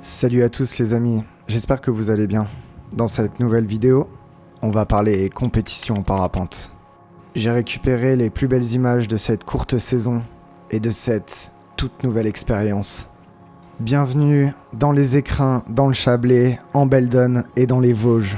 Salut à tous les amis, j'espère que vous allez bien. Dans cette nouvelle vidéo, on va parler compétition en parapente. J'ai récupéré les plus belles images de cette courte saison et de cette toute nouvelle expérience. Bienvenue dans les écrins, dans le Chablais, en Beldon et dans les Vosges.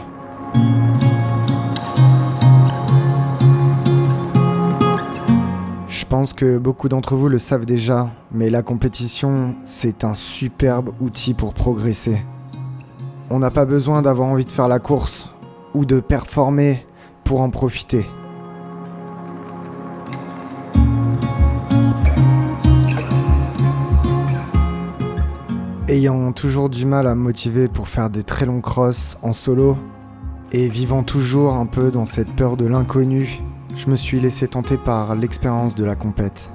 Je pense que beaucoup d'entre vous le savent déjà, mais la compétition, c'est un superbe outil pour progresser. On n'a pas besoin d'avoir envie de faire la course ou de performer pour en profiter. Ayant toujours du mal à me motiver pour faire des très longs crosses en solo et vivant toujours un peu dans cette peur de l'inconnu, je me suis laissé tenter par l'expérience de la compète.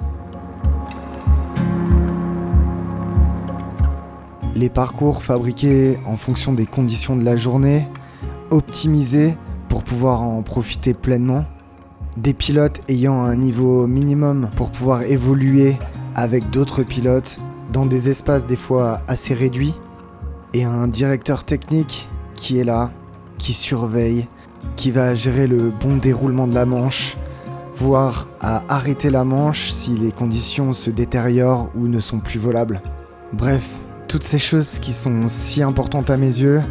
Les parcours fabriqués en fonction des conditions de la journée, optimisés pour pouvoir en profiter pleinement, des pilotes ayant un niveau minimum pour pouvoir évoluer avec d'autres pilotes dans des espaces des fois assez réduits, et un directeur technique qui est là, qui surveille, qui va gérer le bon déroulement de la manche, voire à arrêter la manche si les conditions se détériorent ou ne sont plus volables. Bref, toutes ces choses qui sont si importantes à mes yeux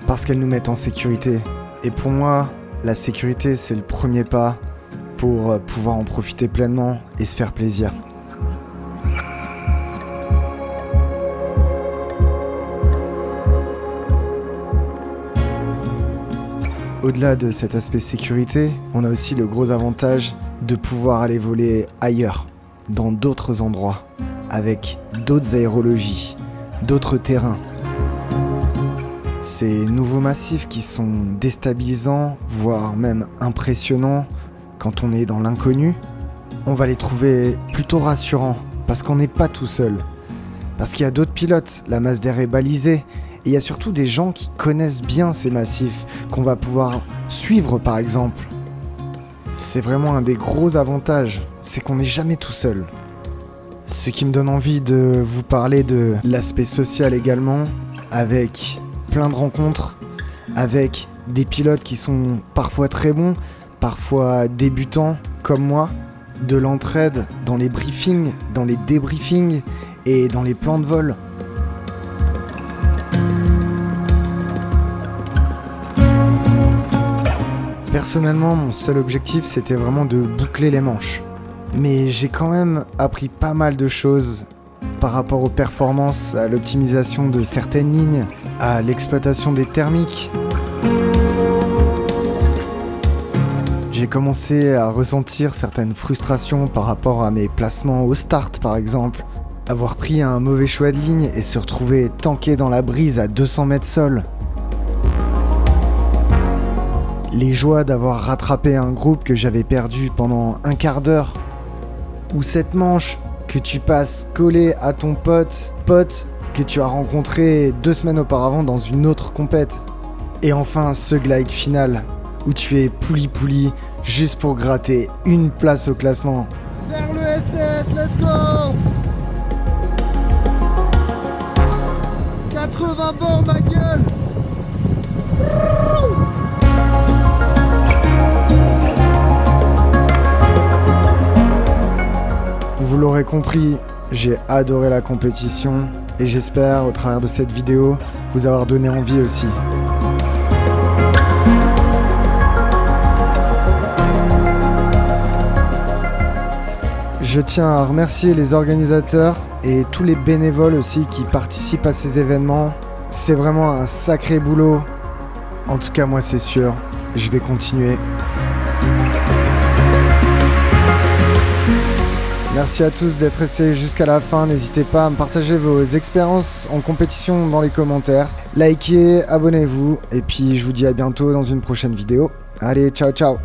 parce qu'elles nous mettent en sécurité. Et pour moi, la sécurité, c'est le premier pas pour pouvoir en profiter pleinement et se faire plaisir. Au-delà de cet aspect sécurité, on a aussi le gros avantage de pouvoir aller voler ailleurs, dans d'autres endroits, avec d'autres aérologies, d'autres terrains. Ces nouveaux massifs qui sont déstabilisants, voire même impressionnants quand on est dans l'inconnu, on va les trouver plutôt rassurants, parce qu'on n'est pas tout seul. Parce qu'il y a d'autres pilotes, la masse d'air est balisée, et il y a surtout des gens qui connaissent bien ces massifs, qu'on va pouvoir suivre par exemple. C'est vraiment un des gros avantages, c'est qu'on n'est jamais tout seul. Ce qui me donne envie de vous parler de l'aspect social également, avec plein de rencontres, avec des pilotes qui sont parfois très bons, parfois débutants comme moi, de l'entraide dans les briefings, dans les débriefings et dans les plans de vol. Personnellement, mon seul objectif, c'était vraiment de boucler les manches. Mais j'ai quand même appris pas mal de choses par rapport aux performances, à l'optimisation de certaines lignes, à l'exploitation des thermiques. J'ai commencé à ressentir certaines frustrations par rapport à mes placements au start, par exemple. Avoir pris un mauvais choix de ligne et se retrouver tanké dans la brise à 200 mètres sol. Les joies d'avoir rattrapé un groupe que j'avais perdu pendant un quart d'heure. Ou cette manche que tu passes collé à ton pote que tu as rencontré 2 semaines auparavant dans une autre compète. Et enfin ce glide final où tu es pouli juste pour gratter une place au classement. Vers le SS, let's go! 80 bords ma gueule! Vous l'aurez compris, j'ai adoré la compétition et j'espère, au travers de cette vidéo, vous avoir donné envie aussi. Je tiens à remercier les organisateurs et tous les bénévoles aussi qui participent à ces événements. C'est vraiment un sacré boulot. En tout cas, moi c'est sûr, je vais continuer. Merci à tous d'être restés jusqu'à la fin. N'hésitez pas à me partager vos expériences en compétition dans les commentaires. Likez, abonnez-vous. Et puis je vous dis à bientôt dans une prochaine vidéo. Allez, ciao ciao.